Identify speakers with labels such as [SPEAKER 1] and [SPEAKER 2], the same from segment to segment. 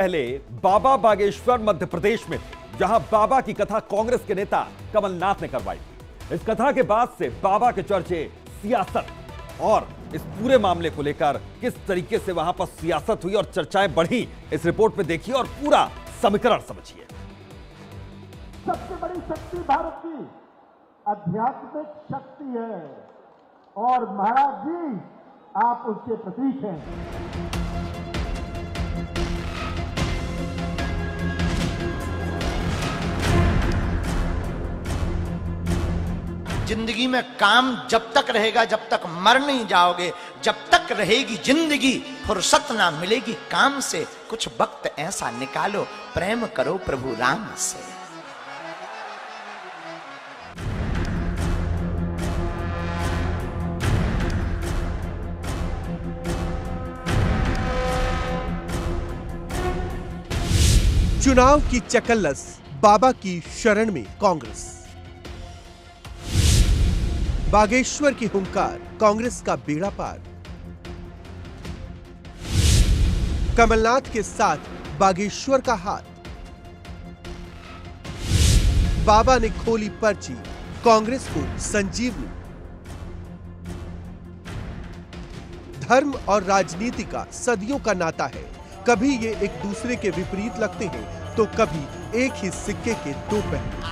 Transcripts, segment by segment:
[SPEAKER 1] पहले बाबा बागेश्वर मध्य प्रदेश में थे, जहां बाबा की कथा कांग्रेस के नेता कमलनाथ ने करवाई थी। इस कथा के बाद से बाबा के चर्चे, सियासत और इस पूरे मामले को लेकर किस तरीके से वहां पर सियासत हुई और चर्चाएं बढ़ी, इस रिपोर्ट में देखिए और पूरा समीकरण समझिए।
[SPEAKER 2] सबसे बड़ी शक्ति भारत की आध्यात्मिक शक्ति है और महाराज जी आप उसके प्रतीक हैं।
[SPEAKER 3] जिंदगी में काम जब तक रहेगा, जब तक मर नहीं जाओगे, जब तक रहेगी जिंदगी, फुर्सत ना मिलेगी काम से। कुछ वक्त ऐसा निकालो, प्रेम करो प्रभु राम से।
[SPEAKER 4] चुनाव की चकल्लस, बाबा की शरण में कांग्रेस। बागेश्वर की हुंकार, कांग्रेस का बेड़ा पार। कमलनाथ के साथ बागेश्वर का हाथ। बाबा ने खोली पर्ची, कांग्रेस को संजीवनी। धर्म और राजनीति का सदियों का नाता है। कभी ये एक दूसरे के विपरीत लगते हैं तो कभी एक ही सिक्के के दो पहलू।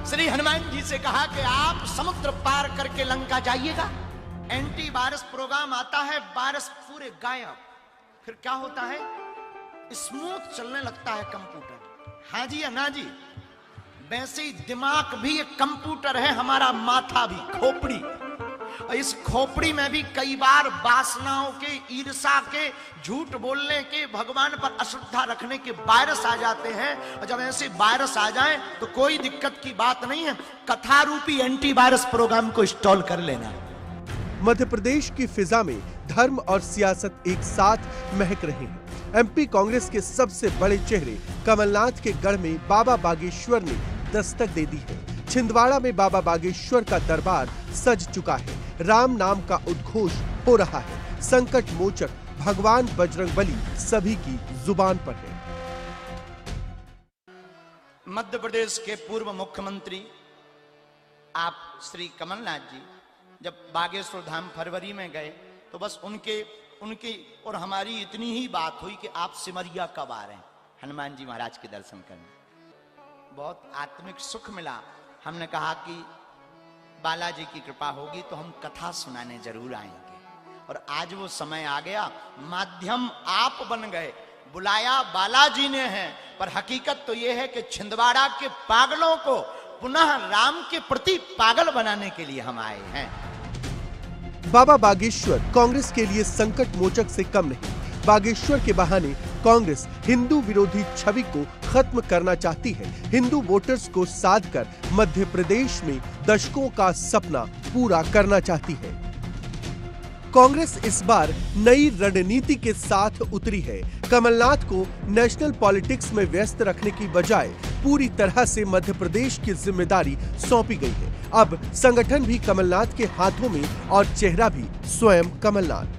[SPEAKER 3] श्री हनुमान जी से कहा कि आप समुद्र पार करके लंका जाइएगा। एंटी वायरस प्रोग्राम आता है, वायरस पूरे गायब। फिर क्या होता है? स्मूथ चलने लगता है कंप्यूटर। हाँ जी या ना जी? वैसे ही दिमाग भी एक कंप्यूटर है, हमारा माथा भी, खोपड़ी। और इस खोपड़ी में भी कई बार वासनाओं के, ईर्षा के, झूठ बोलने के, भगवान पर अश्रद्धा रखने के वायरस आ जाते हैं। और जब ऐसे वायरस आ जाएं तो कोई दिक्कत की बात नहीं है, कथा रूपी एंटी वायरस प्रोग्राम को इंस्टॉल कर लेना।
[SPEAKER 4] मध्य प्रदेश की फिजा में धर्म और सियासत एक साथ महक रहे हैं। एमपी कांग्रेस के सबसे बड़े चेहरे कमलनाथ के गढ़ में बाबा बागेश्वर ने दस्तक दे दी है। छिंदवाड़ा में बाबा बागेश्वर का दरबार सज चुका है। राम नाम का उद्घोष हो रहा है। संकट मोचक भगवान बजरंगबली सभी की जुबान पर है।
[SPEAKER 3] मध्य प्रदेश के पूर्व मुख्यमंत्री आप श्री कमलनाथ जी जब बागेश्वर धाम फरवरी में गए तो बस उनके और हमारी इतनी ही बात हुई कि आप सिमरिया कब आ रहे हैं हनुमान जी महाराज के दर्शन करने। बहुत आत्मिक सुख मिला। हमने कहा कि बालाजी की कृपा होगी तो हम कथा सुनाने जरूर आएंगे। और आज वो समय आ गया, माध्यम आप बन गए। बुलाया बालाजी ने है, पर हकीकत तो ये है कि छिंदवाड़ा के पागलों को पुनः राम के प्रति पागल बनाने के लिए हम आए हैं।
[SPEAKER 4] बाबा बागेश्वर कांग्रेस के लिए संकट मोचक से कम नहीं। बागेश्वर के बहाने कांग्रेस हिंदू विरोधी छवि को खत्म करना चाहती है। हिंदू वोटर्स को साधकर मध्य प्रदेश में दशकों का सपना पूरा करना चाहती है। कांग्रेस इस बार नई रणनीति के साथ उतरी है। कमलनाथ को नेशनल पॉलिटिक्स में व्यस्त रखने की बजाय पूरी तरह से मध्य प्रदेश की जिम्मेदारी सौंपी गई है। अब संगठन भी कमलनाथ के हाथों में और चेहरा भी स्वयं कमलनाथ।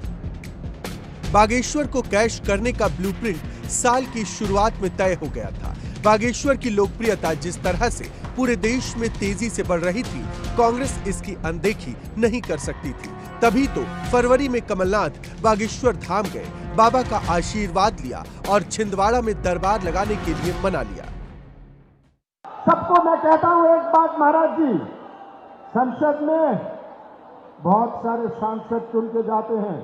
[SPEAKER 4] बागेश्वर को कैश करने का ब्लूप्रिंट साल की शुरुआत में तय हो गया था। बागेश्वर की लोकप्रियता जिस तरह से पूरे देश में तेजी से बढ़ रही थी, कांग्रेस इसकी अनदेखी नहीं कर सकती थी। तभी तो फरवरी में कमलनाथ बागेश्वर धाम गए, बाबा का आशीर्वाद लिया और छिंदवाड़ा में दरबार लगाने के लिए मना लिया।
[SPEAKER 2] सबको मैं कहता हूं एक बात महाराज जी, संसद में बहुत सारे सांसद चुन के जाते हैं।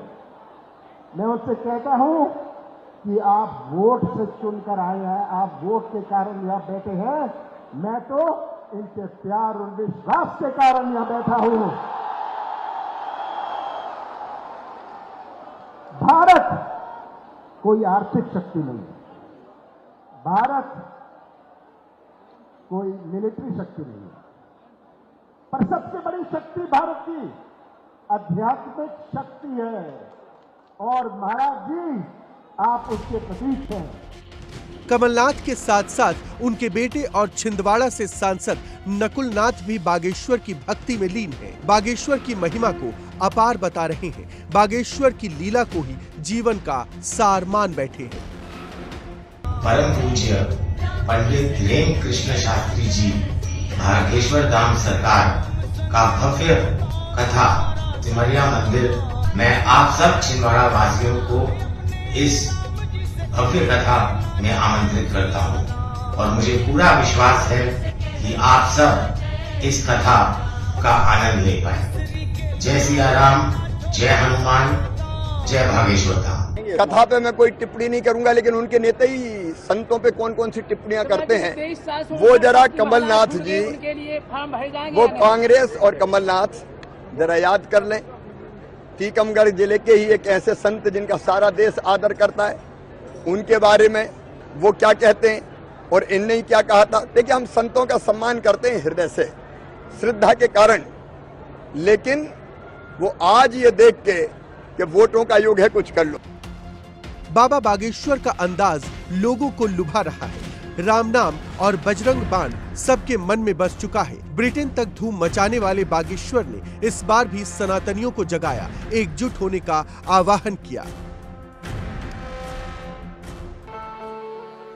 [SPEAKER 2] मैं उनसे कहता हूं कि आप वोट से चुनकर आए हैं, आप वोट के कारण यहां बैठे हैं। मैं तो इनके प्यार और विश्वास के कारण यहां बैठा हूं। भारत कोई आर्थिक शक्ति नहीं है, भारत कोई मिलिट्री शक्ति नहीं है, पर सबसे बड़ी शक्ति भारत की आध्यात्मिक शक्ति है और महाराज जी आप उसके प्रतीक हैं।
[SPEAKER 4] कमलनाथ के साथ साथ उनके बेटे और छिंदवाड़ा से सांसद नकुलनाथ भी बागेश्वर की भक्ति में लीन हैं। बागेश्वर की महिमा को अपार बता रहे हैं। बागेश्वर की लीला को ही जीवन का सार मान बैठे हैं।
[SPEAKER 5] परम पूज्य पंडित रेम कृष्ण शास्त्री जी भागेश्वर धाम सरकार का भव्य कथा सिमरिया मंदिर, मैं आप सब छिंदवाड़ा वासियों को इस भव्य कथा में आमंत्रित करता हूँ और मुझे पूरा विश्वास है कि आप सब इस कथा का आनंद ले पाए। जय सिया राम, जय हनुमान, जय भागेश्वर धाम।
[SPEAKER 6] कथा पे मैं कोई टिप्पणी नहीं करूंगा, लेकिन उनके नेता ही संतों पे कौन कौन सी टिप्पणियां करते हैं वो जरा कमलनाथ जी, वो कांग्रेस और कमलनाथ जरा याद कर लें। टीकमगढ़ जिले के ही एक ऐसे संत जिनका सारा देश आदर करता है, उनके बारे में वो क्या कहते हैं और इनने ही क्या कहा था। देखिए, हम संतों का सम्मान करते हैं हृदय से, श्रद्धा के कारण, लेकिन वो आज ये देख के कि वोटों का युग है, कुछ कर लो।
[SPEAKER 4] बाबा बागेश्वर का अंदाज लोगों को लुभा रहा है। राम नाम और बजरंग बाण सबके मन में बस चुका है। ब्रिटेन तक धूम मचाने वाले बागेश्वर ने इस बार भी सनातनियों को जगाया, एकजुट होने का आह्वान किया।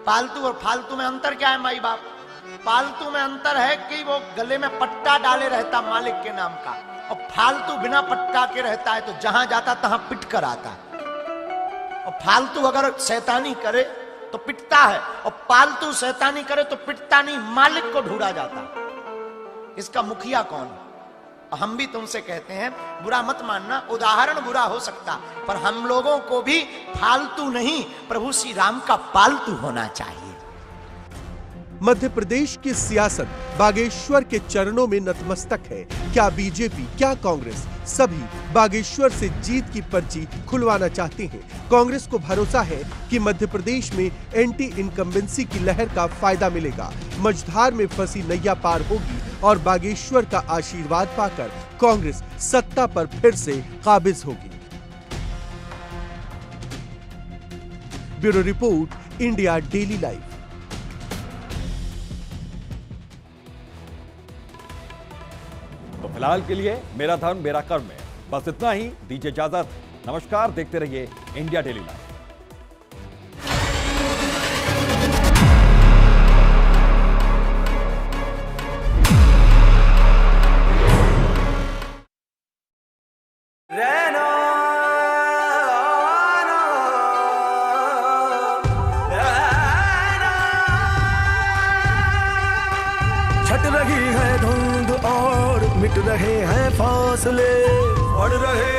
[SPEAKER 3] पालतू और फालतू में अंतर क्या है माई बाप? पालतू में अंतर है कि वो गले में पट्टा डाले रहता मालिक के नाम का, और फालतू बिना पट्टा के रहता है तो जहां जाता तहां पिट कर आता है। और फालतू अगर शैतानी करे तो पिटता है, और पालतू शैतानी करे तो पिटता नहीं, मालिक को ढूंढा जाता है। इसका मुखिया कौन है? हम भी तुमसे कहते हैं, बुरा मत मानना, उदाहरण बुरा हो सकता, पर हम लोगों को भी फालतू नहीं, प्रभु श्री राम का पालतू होना चाहिए।
[SPEAKER 4] मध्य प्रदेश की सियासत बागेश्वर के चरणों में नतमस्तक है। क्या बीजेपी, क्या कांग्रेस, सभी बागेश्वर से जीत की पर्ची खुलवाना चाहते हैं। कांग्रेस को भरोसा है कि मध्य प्रदेश में एंटी इनकम्बेंसी की लहर का फायदा मिलेगा। मझधार में फंसी नैया पार होगी और बागेश्वर का आशीर्वाद पाकर कांग्रेस सत्ता पर फिर से काबिज होगी। Bureau report, India daily live.
[SPEAKER 1] तो फिलहाल के लिए मेरा धर्म मेरा कर्म है, बस इतना ही। दीजिए इजाजत, नमस्कार। देखते रहिए इंडिया डेली लाइव।
[SPEAKER 7] छट रही है धुंध और मिट रहे हैं फासले, बढ़ रहे